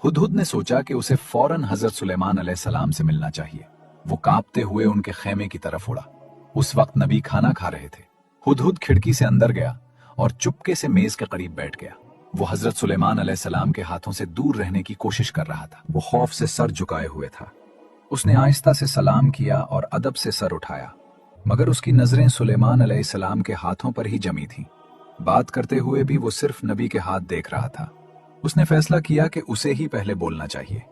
हुदहुद ने सोचा कि उसे फौरन हजरत सुलेमान अलैहिस्सलाम से मिलना चाहिए। वो कांपते हुए उनके खेमे की तरफ उड़ा। उस वक्त नबी खाना खा रहे थे। हुदहुद खिड़की से अंदर गया और चुपके से मेज के करीब बैठ गया। वो हजरत सुलेमान अलैहिस्सलाम के हाथों से दूर रहने की कोशिश कर रहा था। वो खौफ से सर झुकाए हुए था। उसने आहिस्ता से सलाम किया और अदब से सर उठाया, मगर उसकी नजरें सुलेमान अलैहिस्सलाम के हाथों पर ही जमी थीं। बात करते हुए भी वो सिर्फ नबी के हाथ देख रहा था। उसने फैसला किया कि उसे ही पहले बोलना चाहिए।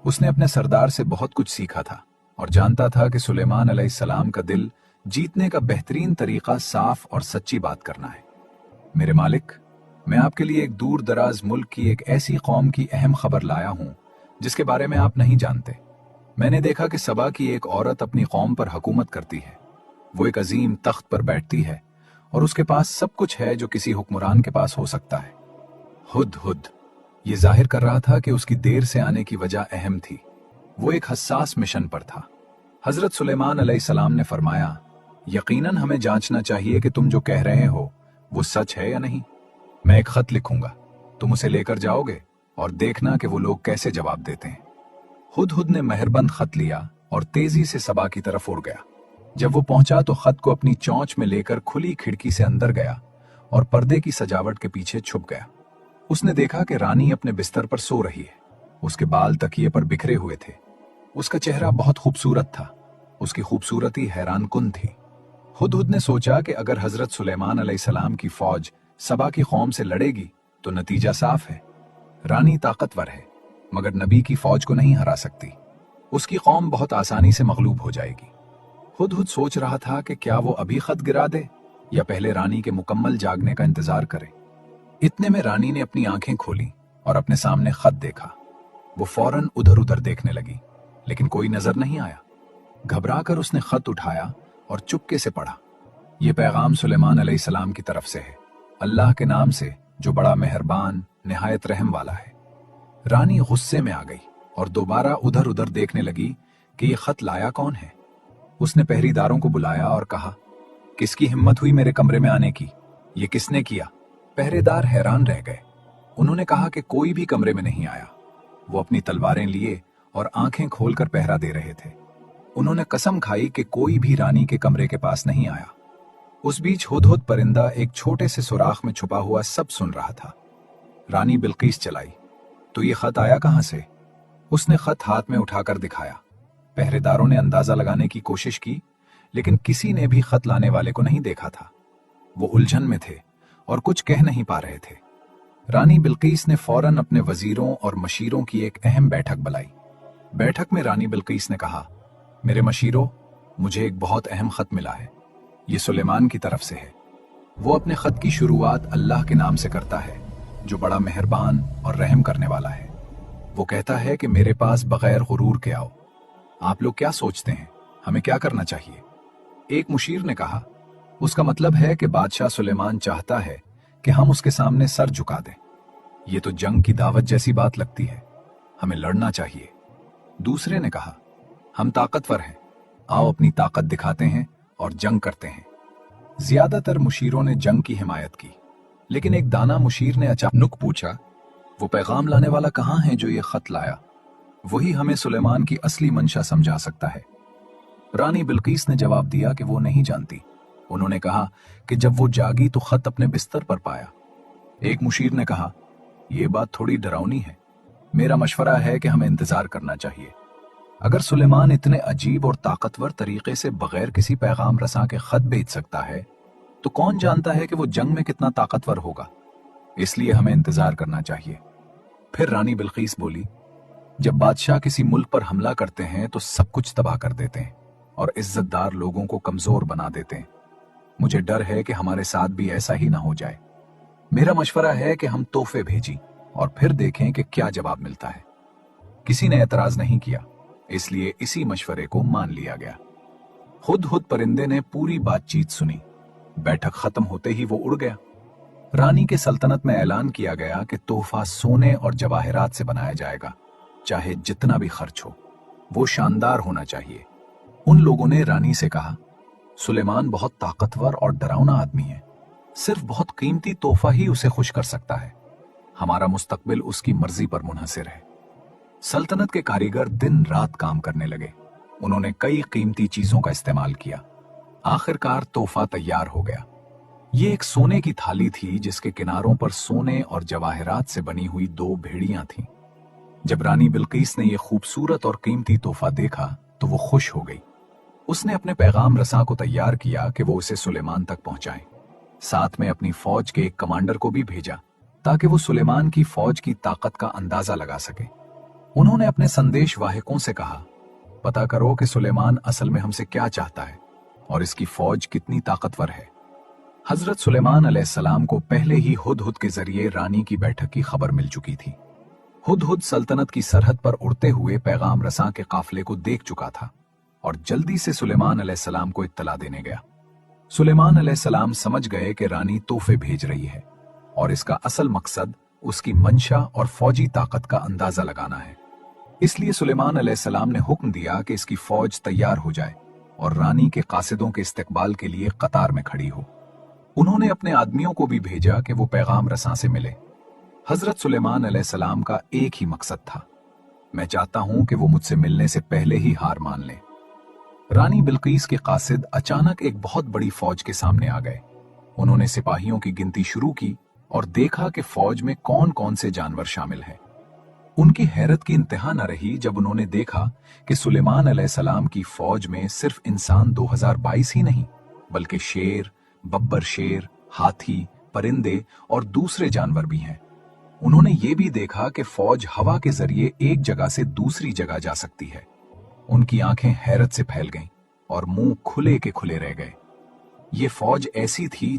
उसने अपने सरदार से बहुत कुछ सीखा था और जानता था कि सुलेमान अलैहिस्सलाम का दिल जीतने का बेहतरीन तरीका साफ और सच्ची बात करना है। मेरे मालिक, मैं आपके लिए एक दूर दराज मुल्क की एक ऐसी कौम की अहम खबर लाया हूं जिसके बारे में आप नहीं जानते। मैंने देखा कि सबा की एक औरत अपनी कौम पर हुकूमत करती है। वो एक अजीम तख्त पर बैठती है और उसके पास सब कुछ है जो किसी हुक्मरान के पास हो सकता है। हुदहुद ये जाहिर कर रहा था कि उसकी देर से आने की वजह अहम थी। वो एक हसास मिशन पर था। हजरत सुलेमान अलैहिस्सलाम ने फरमाया, यकीनन हमें जांचना चाहिए कि तुम जो कह रहे हो वो सच है या नहीं। मैं एक खत लिखूंगा, तुम उसे लेकर जाओगे और देखना कि वो लोग कैसे जवाब देते हैं। हुदहुद ने मेहरबंद खत लिया और तेजी से सबा की तरफ उड़ गया। जब वो पहुंचा तो खत को अपनी चौंच में लेकर खुली खिड़की से अंदर गया और पर्दे की सजावट के पीछे छुप गया। उसने देखा कि रानी अपने बिस्तर पर सो रही है। उसके बाल तकिए पर बिखरे हुए थे। उसका चेहरा बहुत खूबसूरत था। उसकी खूबसूरती हैरानकुन थी। हुदहुद ने सोचा कि अगर हजरत सुलेमान अलैहिस्सलाम की फौज सबा की कौम से लड़ेगी तो नतीजा साफ है। रानी ताकतवर है, मगर नबी की फौज को नहीं हरा सकती। उसकी कौम बहुत आसानी से मगलूब हो जाएगी। हुदहुद सोच रहा था कि क्या वो अभी खत गिरा दे या पहले रानी के मुकम्मल जागने का इंतजार करे। इतने में रानी ने अपनी आंखें खोली और अपने सामने खत देखा। वो फौरन उधर उधर देखने लगी, लेकिन कोई नजर नहीं आया। घबराकर उसने खत उठाया और चुपके से पढ़ा। यह पैगाम सुलेमान अलैहिस्सलाम की तरफ से है, अल्लाह के नाम से जो बड़ा मेहरबान निहायत रहम वाला है। रानी गुस्से में आ गई और दोबारा उधर उधर देखने लगी कि यह खत लाया कौन है। उसने पहरेदारों को बुलाया और कहा, किसकी हिम्मत हुई मेरे कमरे में आने की? ये किसने किया? पहरेदार हैरान रह गए। उन्होंने कहा कि कोई भी कमरे में नहीं आया। वो अपनी तलवारें लिए और आंखें खोलकर पहरा दे रहे थे। उन्होंने कसम खाई कि कोई भी रानी के कमरे के पास नहीं आया। उस बीच हुदहुद परिंदा एक छोटे से सुराख में छुपा हुआ सब सुन रहा था। रानी बिल्कीस चलाई, तो ये खत आया कहां से? उसने खत हाथ में उठाकर दिखाया। पहरेदारों ने अंदाजा लगाने की कोशिश की, लेकिन किसी ने भी खत लाने वाले को नहीं देखा था। वो उलझन में थे और कुछ कह नहीं पा रहे थे। रानी बिल्कीस ने फौरन अपने वजीरों और मशीरों की एक अहम बैठक बुलाई। बैठक में रानी बिल्कीस ने कहा, मेरे मशीरों, मुझे एक बहुत अहम खत मिला है। ये सुलेमान की तरफ से है। वो अपने खत की शुरुआत अल्लाह के नाम से करता है, जो बड़ा मेहरबान और रहम करने वाला है। वो कहता है कि मेरे पास बगैर गुरूर के आओ। आप लोग क्या सोचते हैं, हमें क्या करना चाहिए? एक मुशीर ने कहा, उसका मतलब है कि बादशाह सुलेमान चाहता है कि हम उसके सामने सर झुका दें। ये तो जंग की दावत जैसी बात लगती है, हमें लड़ना चाहिए। दूसरे ने कहा, हम ताकतवर हैं, आओ अपनी ताकत दिखाते हैं और जंग करते हैं। ज्यादातर मुशीरों ने जंग की हिमायत की, लेकिन एक दाना मुशीर ने अचानक पूछा, वो पैगाम लाने वाला कहां है जो ये खत लाया? वही हमें सुलेमान की असली मंशा समझा सकता है। रानी बिल्कीस ने जवाब दिया कि वो नहीं जानती। उन्होंने कहा कि जब वो जागी तो खत अपने बिस्तर पर पाया। एक मुशीर ने कहा, यह बात थोड़ी डरावनी है। मेरा मशवरा है कि हमें इंतजार करना चाहिए। अगर सुलेमान इतने अजीब और ताकतवर तरीके से बगैर किसी पैगाम रसा के खत भेज सकता है, तो कौन जानता है कि वो जंग में कितना ताकतवर होगा। इसलिए हमें इंतजार करना चाहिए। फिर रानी बिल्कीस बोली, जब बादशाह किसी मुल्क पर हमला करते हैं तो सब कुछ तबाह कर देते हैं और इज्जतदार लोगों को कमजोर बना देते हैं। मुझे डर है कि हमारे साथ भी ऐसा ही ना हो जाए। मेरा मशवरा है कि हम तोहफे भेजें और फिर देखें कि क्या जवाब मिलता है। किसी ने एतराज नहीं किया, इसलिए इसी मशवरे को मान लिया गया। हुदहुद परिंदे ने पूरी बातचीत सुनी। बैठक खत्म होते ही वो उड़ गया। रानी के सल्तनत में ऐलान किया गया कि तोहफा सोने और जवाहरात से बनाया जाएगा, चाहे जितना भी खर्च हो। वो शानदार होना चाहिए। उन लोगों ने रानी से कहा, सुलेमान बहुत ताकतवर और डरावना आदमी है। सिर्फ बहुत कीमती तोहफा ही उसे खुश कर सकता है। हमारा मुस्तकबिल उसकी मर्जी पर मुनहसिर है। सल्तनत के कारीगर दिन रात काम करने लगे। उन्होंने कई कीमती चीजों का इस्तेमाल किया। आखिरकार तोहफा तैयार हो गया। ये एक सोने की थाली थी जिसके किनारों पर सोने और जवाहरात से बनी हुई 2 भेड़ियां थीं। जब रानी बिल्किस ने यह खूबसूरत और कीमती तोहफा देखा तो वो खुश हो गई। उसने अपने पैगाम रसा को तैयार किया कि वो उसे सुलेमान तक पहुंचाए। साथ में अपनी फौज के एक कमांडर को भी भेजा ताकि वो सुलेमान की फौज की ताकत का अंदाजा लगा सके। उन्होंने अपने संदेश वाहकों से कहा, पता करो कि सुलेमान असल में हमसे क्या चाहता है और इसकी फौज कितनी ताकतवर है। हजरत सुलेमान अलैहिस्सलाम को पहले ही हुदहुद के जरिए रानी की बैठक की खबर मिल चुकी थी। हुदहुद सल्तनत की सरहद पर उड़ते हुए पैगाम रसा के काफिले को देख चुका था और जल्दी से सुलेमान अलैहिस्सलाम को इत्तला देने गया। सुलेमान अलैहिस्सलाम समझ गए कि रानी तोहफे भेज रही है और इसका असल मकसद उसकी मंशा और फौजी ताकत का अंदाजा लगाना है। इसलिए सुलेमान अलैहिस्सलाम ने हुक्म दिया कि इसकी फौज तैयार हो जाए और रानी के कासिदों के इस्तकबाल के लिए कतार में खड़ी हो। उन्होंने अपने आदमियों को भी भेजा कि वो पैगाम रसा से मिले। हजरत सुलेमान अलैहिस्सलाम का एक ही मकसद था, मैं चाहता हूं कि वो मुझसे मिलने से पहले ही हार मान ले। रानी बिल्किस के कासिद अचानक एक बहुत बड़ी फौज के सामने आ गए। उन्होंने सिपाहियों की गिनती शुरू की और देखा कि फौज में कौन कौन से जानवर शामिल हैं। उनकी हैरत की इंतहा न रही जब उन्होंने देखा कि सुलेमान अलैहिस्सलाम की फौज में सिर्फ इंसान 2022 ही नहीं बल्कि शेर, बब्बर शेर, हाथी, परिंदे और दूसरे जानवर भी हैं। उन्होंने ये भी देखा कि फौज हवा के जरिए एक जगह से दूसरी जगह जा सकती है। उनकी आंखें हैरत से फैल गईं और मुंह खुले के खुले रह गए। ये फौज ऐसी थी